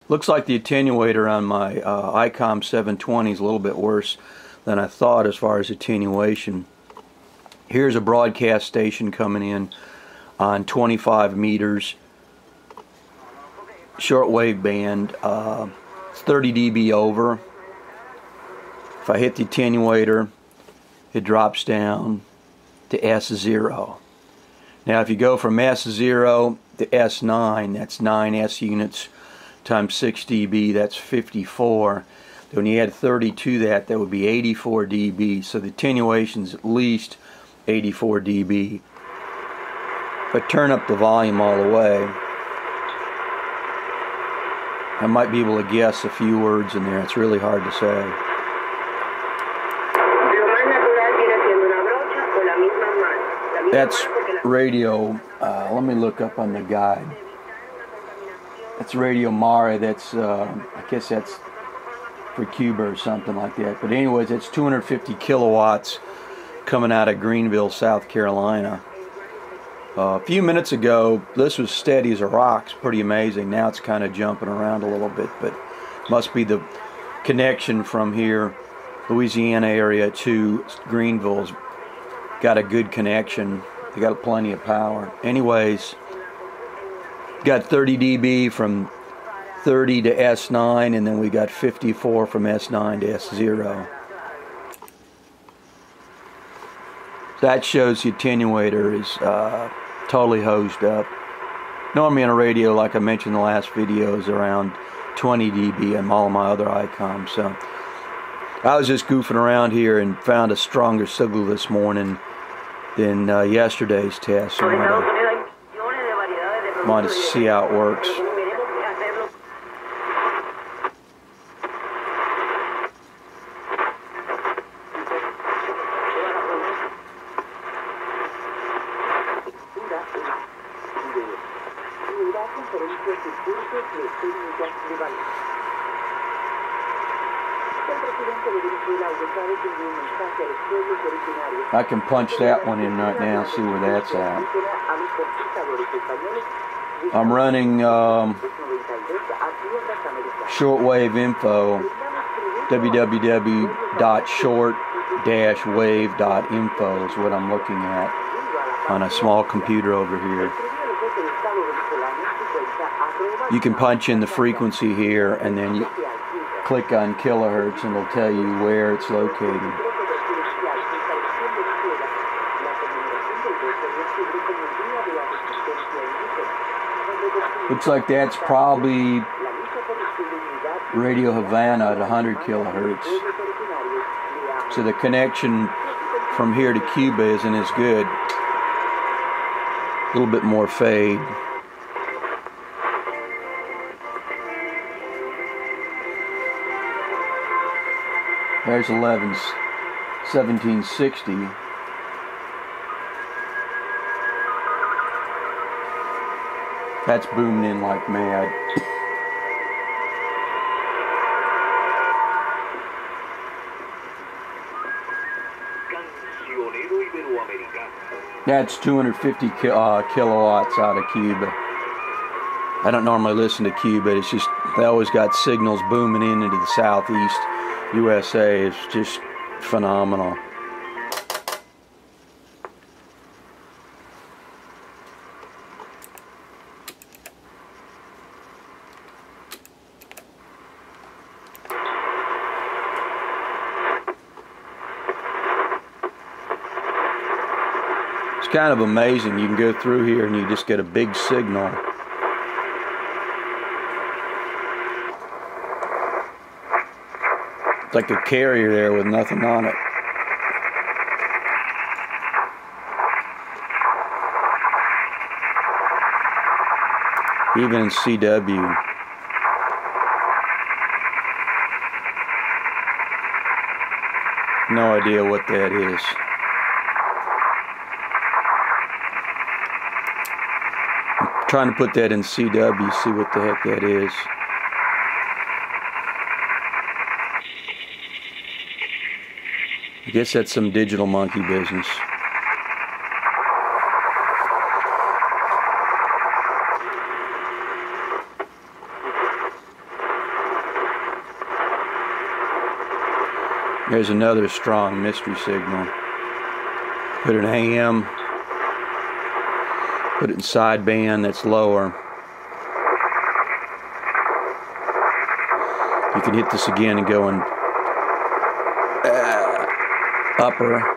Looks like the attenuator on my ICOM 720 is a little bit worse than I thought as far as attenuation. Here's a broadcast station coming in on 25 meters, shortwave band, 30 dB over. If I hit the attenuator, it drops down to S0. Now if you go from S0 to S9, that's 9 S units times 6 dB, that's 54. When you add 30 to that, that would be 84 dB. So the attenuation's at least 84 dB. If I turn up the volume all the way, I might be able to guess a few words in there. It's really hard to say. That's radio. Let me look up on the guide. That's Radio Mare. That's I guess that's for Cuba or something like that. But anyways, it's 250 kilowatts coming out of Greenville, South Carolina. A few minutes ago, this was steady as a rock. It's pretty amazing. Now it's kind of jumping around a little bit, but must be the connection from here, Louisiana area, to Greenville's got a good connection. They got plenty of power. Anyways, got 30 dB from 30 to S9, and then we got 54 from S9 to S0. That shows the attenuator is totally hosed up. Normally on a radio, like I mentioned in the last video, is around 20 dB on all of my other ICOMs. So I was just goofing around here and found a stronger signal this morning than yesterday's test. So I wanted to see how it works. I can punch that one in right now, see where that's at. I'm running shortwave info, www.short-wave.info is what I'm looking at on a small computer over here. You can punch in the frequency here and then you click on kilohertz and it'll tell you where it's located. Looks like that's probably Radio Havana at 100 kilohertz. So the connection from here to Cuba isn't as good. A little bit more fade. There's 1760. That's booming in like mad. That's 250 kilowatts out of Cuba. I don't normally listen to Cuba. It's just they always got signals booming into the southeast USA. It's just phenomenal. It's kind of amazing. You can go through here and you just get a big signal. It's like a carrier there with nothing on it. Even in CW. No idea what that is. I'm trying to put that in CW, see what the heck that is. I guess that's some digital monkey business. There's another strong mystery signal. Put an AM, put it in sideband that's lower. You can hit this again and go in upper.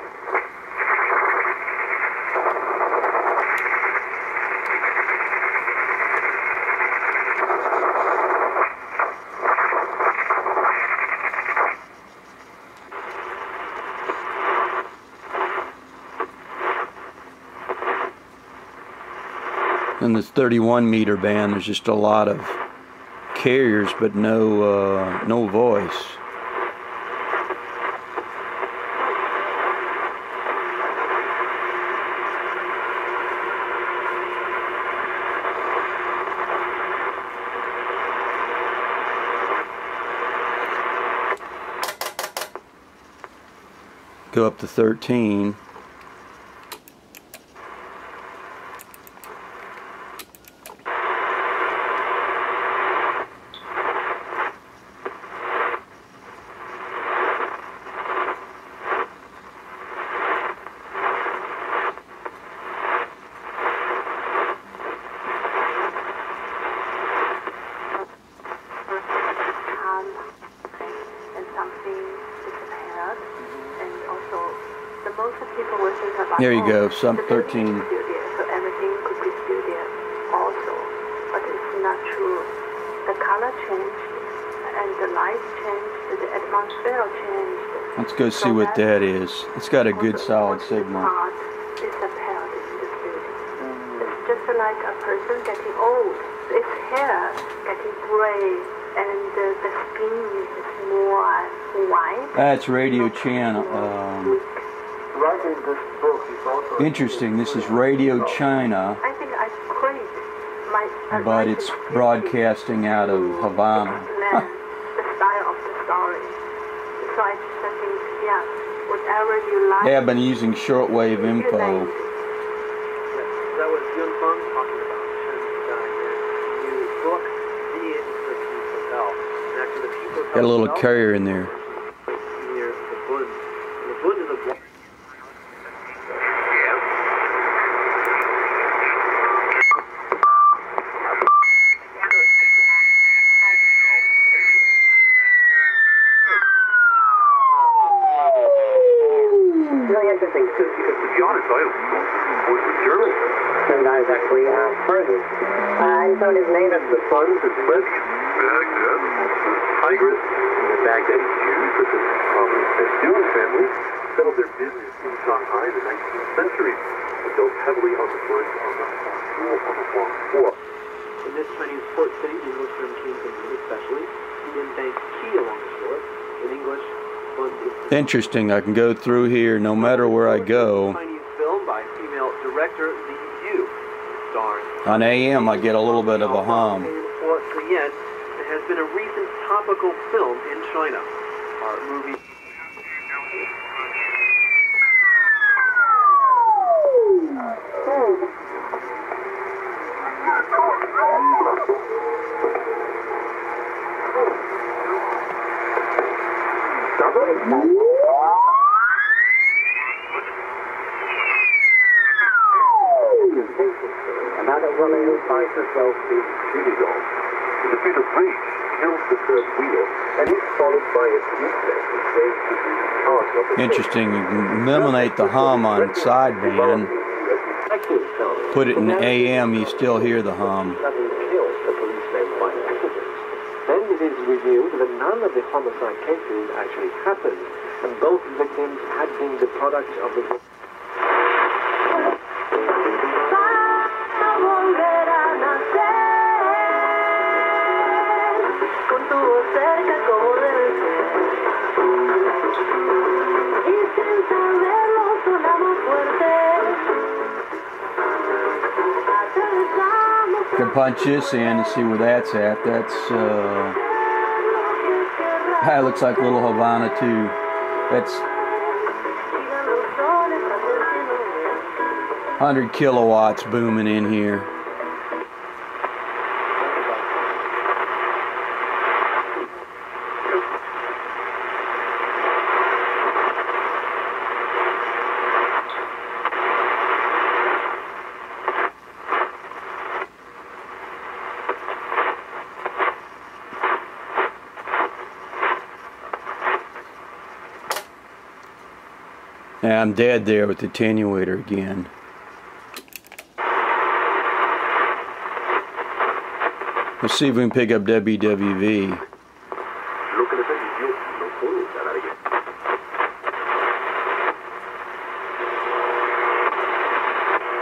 In this 31 meter band, there's just a lot of carriers, but no voice. Go up to 13. There you go, sub 13. So everything could be studio also, but it's not true. The color changed and the light changed, the atmosphere changed. Let's go see what that is. It's got a good solid signal. It's apparent in the studio. It's just like a person getting old. Its hair getting gray and the skin is more white. That's radio channel. Interesting. This is Radio China, I think I create but it's broadcasting out of Havana. the style of the story. So I just think, yeah, whatever you like. They have been using shortwave info. That was Yun Feng talking about Shen's new book, The Peace Hotel. And actually, the Peace Hotel Got a little carrier in there. near the Bund. And the Bund is a block. Because to be honest, I was a German. And I was actually Persian. And so his name is The sons of Levi, Baghdad, Tigris, and the Baghdadi Jews, such as the prominent Pashtun family, settled their business in Shanghai in the 19th century and built heavily on the work on the Huangpu. In this Chinese port city, the English term came from mean especially the embanked quay along the shore. In English, Interesting. I can go through here no matter where I go. Chinese film by female director Li Yu. On AM, I get a little bit of a hum. For Yet, it has been a recent topical film in China. Our movie. about a woman who finds herself being cheated on. The defeat of rage kills the third wheel, and is followed by a policeman who claims to be part of the Interesting. You can eliminate the hum on sideband. Put it in AM, you still hear the hum. Then it is revealed that none of the homicide cases actually happened, and both victims had been the product of the... Can punch this in and see where that's at. That's that looks like Little Havana too. That's 100 kilowatts booming in here. Yeah, I'm dead there with the attenuator again. Let's see if we can pick up WWV.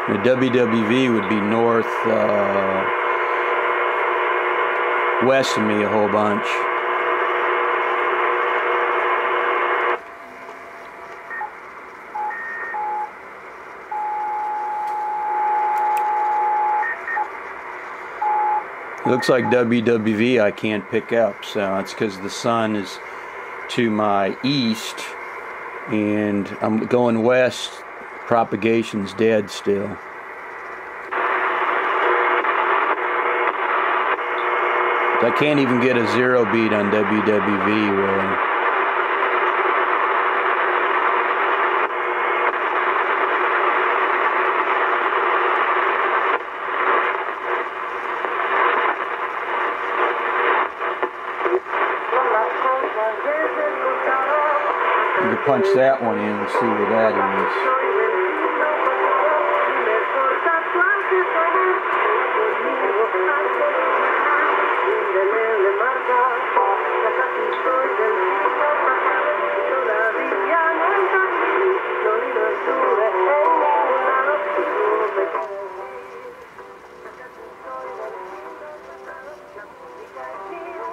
The WWV would be north, west of me a whole bunch. It looks like WWV I can't pick up, so it's because the sun is to my east and I'm going west. Propagation's dead still. I can't even get a zero beat on WWV really. You can punch that one in and see where that is.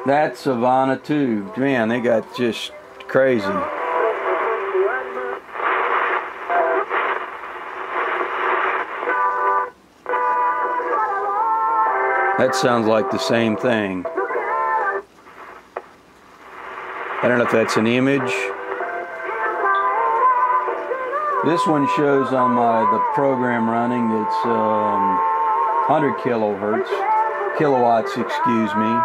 That's Savannah too. Man, they got just crazy. That sounds like the same thing. I don't know if that's an image. This one shows on the program running. It's 100 kilowatts, excuse me.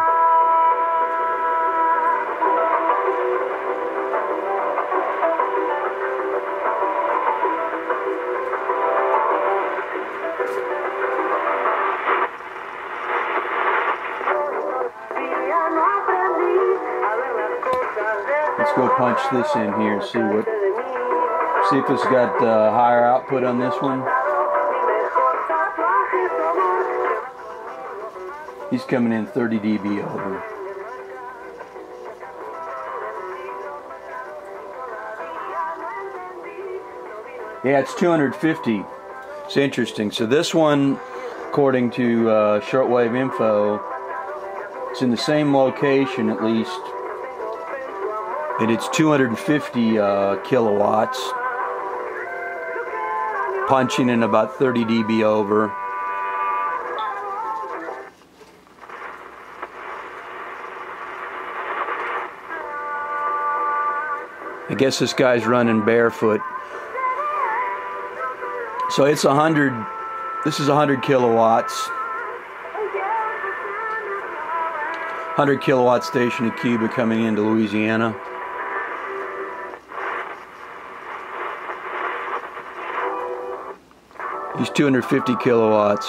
Let's go punch this in here and see if it's got higher output on this one. He's coming in 30 dB over. Yeah, it's 250. It's interesting. So this one, according to shortwave info, it's in the same location at least. And it's 250 kilowatts, punching in about 30 dB over. I guess this guy's running barefoot. So it's 100, this is 100 kilowatts. 100 kilowatt station in Cuba coming into Louisiana. He's 250 kilowatts.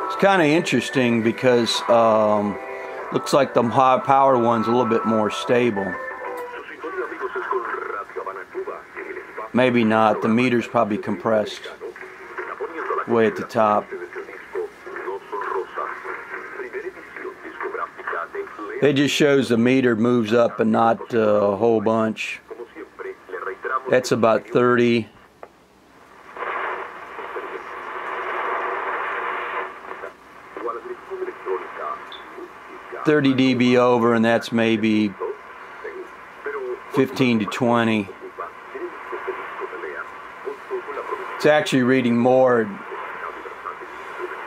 It's kind of interesting because looks like the high power one's a little bit more stable. Maybe not. The meter's probably compressed way at the top. It just shows the meter moves up and not a whole bunch. That's about 30. dB over, and that's maybe 15 to 20. It's actually reading more,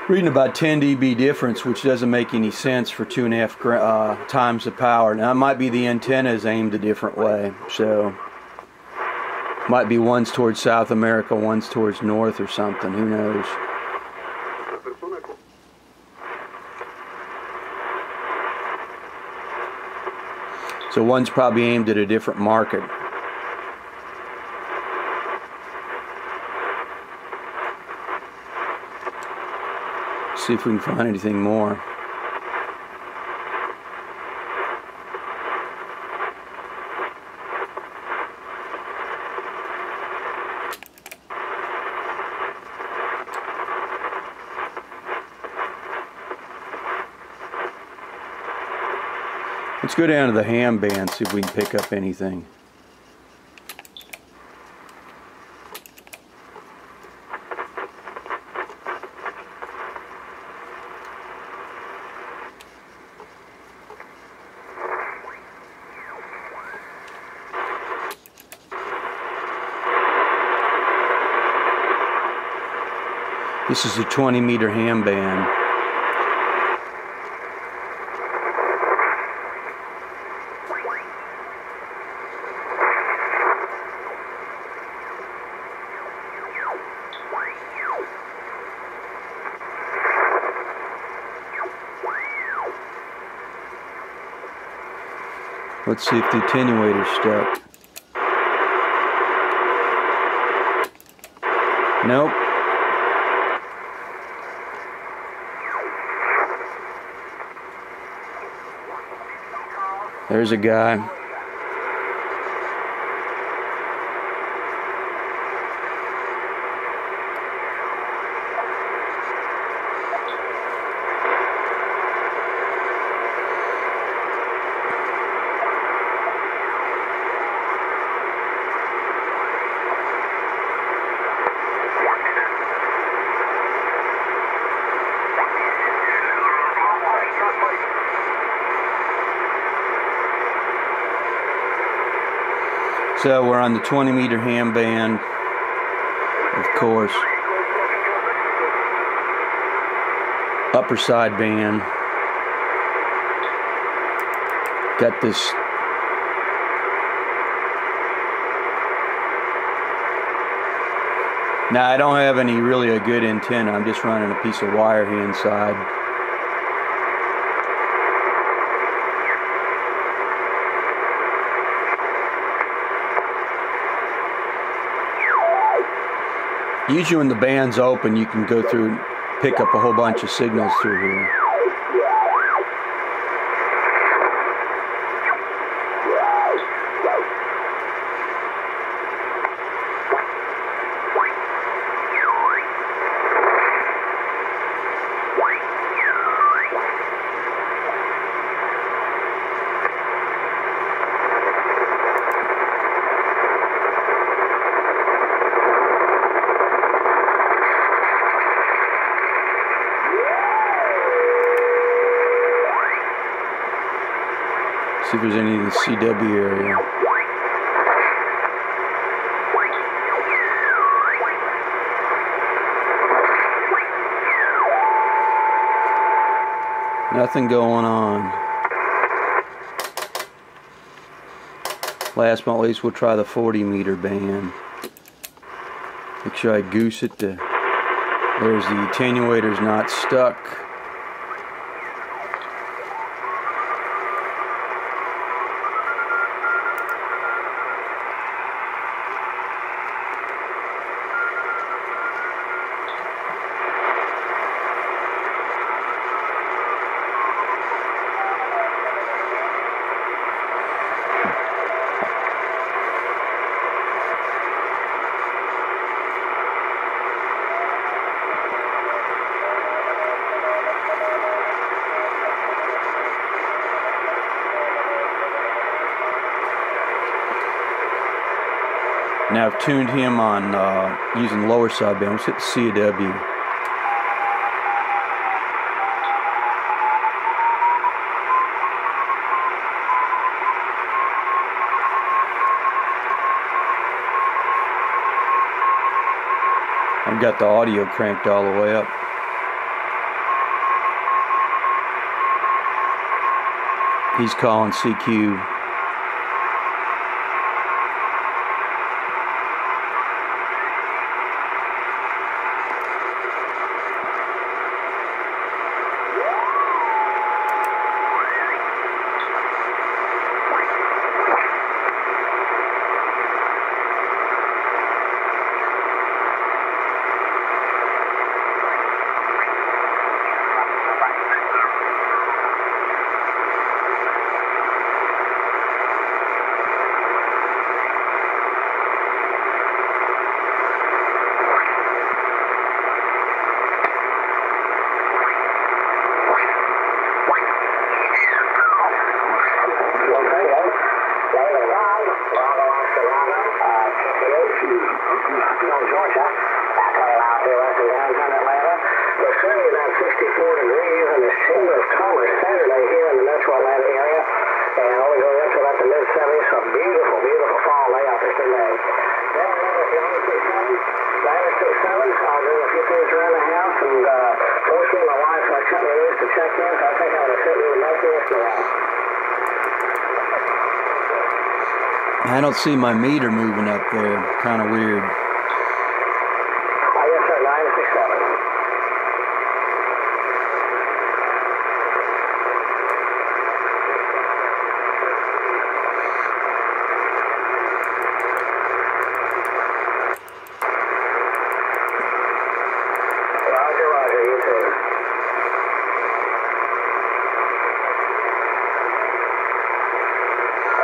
reading about 10 dB difference, which doesn't make any sense for 2.5 times the power. Now it might be the antenna is aimed a different way, so might be one's towards South America, one's towards North or something, who knows. So one's probably aimed at a different market. See if we can find anything more. Let's go down to the ham band, see if we can pick up anything. This is a 20-meter ham band. Let's see if the attenuator's stuck. Nope. There's a guy. So we're on the 20-meter ham band, of course. Upper side band. Got this now I don't have any really a good antenna. I'm just running a piece of wire here inside. Usually when the band's open, you can go through, pick up a whole bunch of signals through here. See if there's any in the CW area. Nothing going on. Last but not least, we'll try the 40-meter band. Make sure I goose it to. There's the attenuator's not stuck. Now I've tuned him on using lower sideband. Let's hit CW. I've got the audio cranked all the way up. He's calling CQ. I don't see my meter moving up there. Kind of weird. Yes, sir, 967. Roger, roger, you too.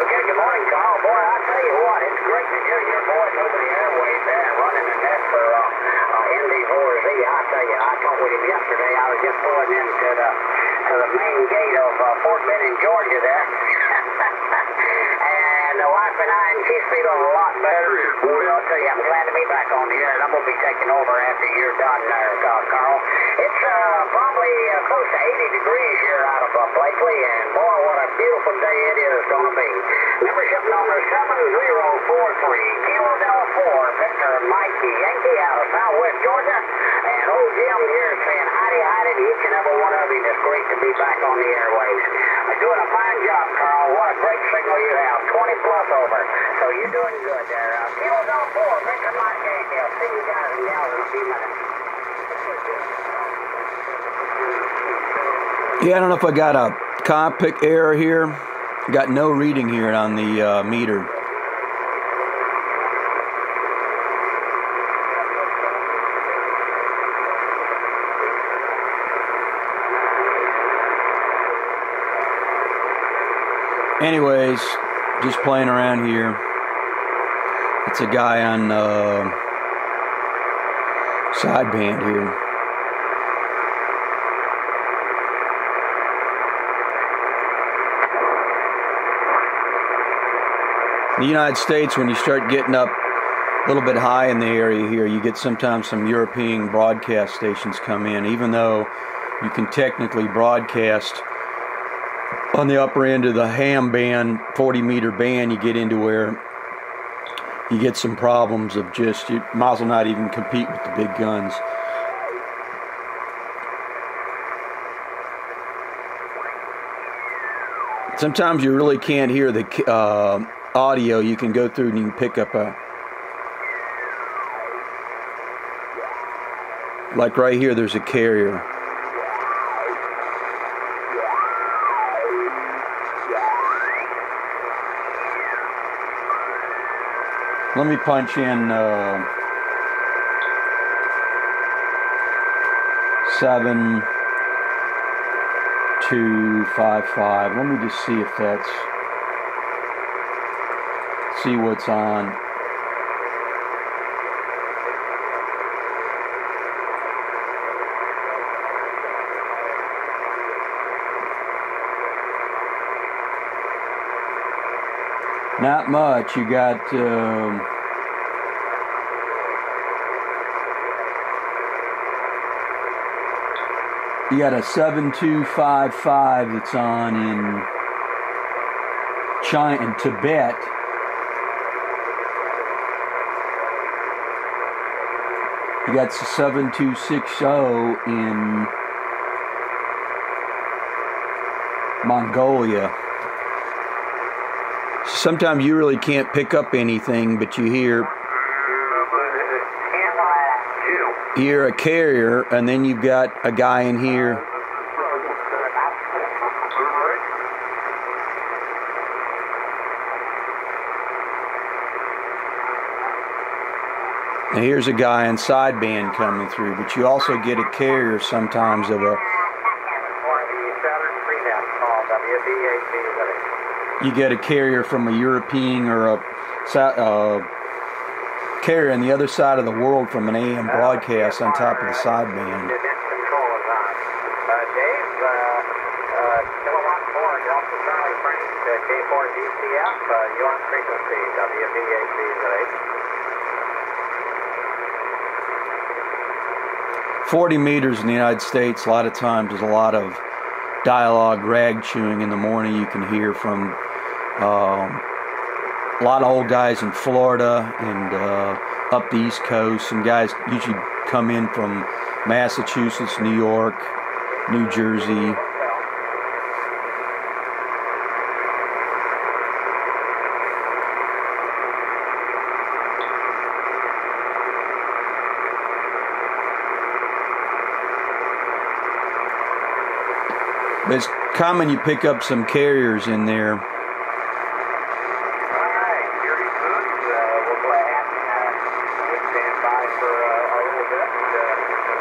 Okay, good morning, Carl. Boy, I tell you what, it's great to hear your voice over the airwaves there and running the net for MD4Z. I tell you, I talked with him yesterday. I was just pulling into the main gate of Fort Benning, Georgia there. And the wife and I, and she's feeling a lot better. Boy, I'll tell you, I'm glad to be back on the air, and I'm going to be taking over after you're done there, Carl. It's probably close to 80 degrees here out of Blakely, and boy, what a beautiful day it is going to be. Membership number 7043, Kilo Delta 4, Victor Mikey Yankee out of Southwest Georgia, and old Jim here saying howdy to each and every one of you. It's great to be back on the airwaves. You're doing a fine job, Carl. What a great signal you have, 20 plus over. So you're doing good there. Kilo Delta 4, Victor Mikey Yankee. I'll see you guys and gals in a few minutes. Yeah, I don't know if I got a cockpit error here. Got no reading here on the meter. Anyways, just playing around here. It's a guy on sideband here. In the United States, when you start getting up a little bit high in the area here, you get sometimes some European broadcast stations come in. Even though you can technically broadcast on the upper end of the ham band, 40-meter band, you get into where you get some problems of just, you might as well not even compete with the big guns. Sometimes you really can't hear the audio. You can go through and you can pick up a, like right here, there's a carrier. Let me punch in 7255. Let me just see if that's, see what's on. Not much. You got you got a 7255 that's on in China and Tibet. You got 7260 in Mongolia. Sometimes you really can't pick up anything, but you hear a carrier, and then you've got a guy in here. And here's a guy on sideband coming through, but you also get a carrier sometimes of a. You get a carrier from a European or a carrier on the other side of the world from an AM broadcast on top of the sideband. Dave, Kilowatt 4, Delta Charlie Frank, K4GCF, you on frequency, WVHC 40 meters in the United States, a lot of times there's a lot of dialogue, rag chewing in the morning. You can hear from a lot of old guys in Florida and up the East Coast. Some guys usually come in from Massachusetts, New York, New Jersey, But it's common you pick up some carriers in there. Alright, very good. We'll go ahead and stand by for a little bit.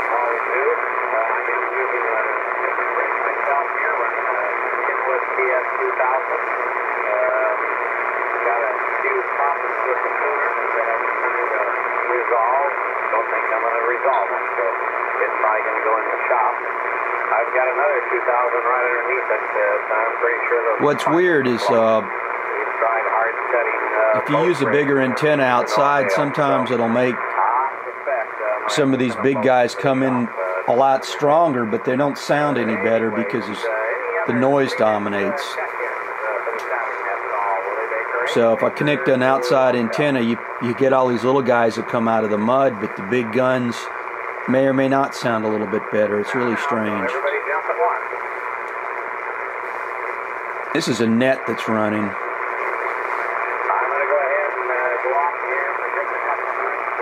Always do. I'm using a rig myself here, running Kenwood TS2000. Got a few problems with the tuner that I'm trying to resolve. Don't think I'm going to resolve them, so it's probably going to go in the shop. I've got another 2000 right underneath it, so I'm pretty sure those. What's weird is if you use a bigger antenna outside, sometimes it'll make some of these big guys come in a lot stronger, but they don't sound any better because the noise dominates. So if I connect an outside antenna, you get all these little guys that come out of the mud, but the big guns may or may not sound a little bit better. It's really strange. This is a net that's running. I'm going to go ahead and go off here for just a couple of minutes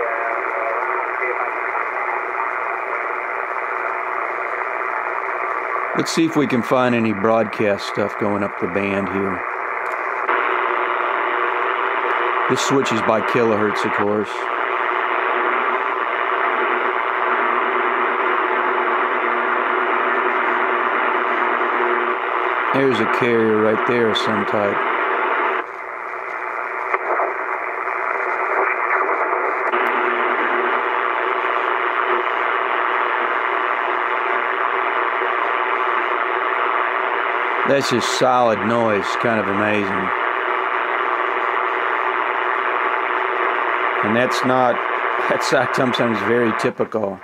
and Let's see if we can find any broadcast stuff going up the band here. This switches by kilohertz, of course. There's a carrier right there of some type. That's just solid noise, kind of amazing. And that's sometimes very typical.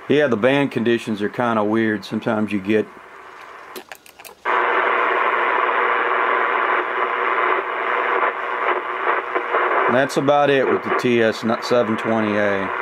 Yeah, the band conditions are kind of weird. Sometimes you get and that's about it with the TS720A.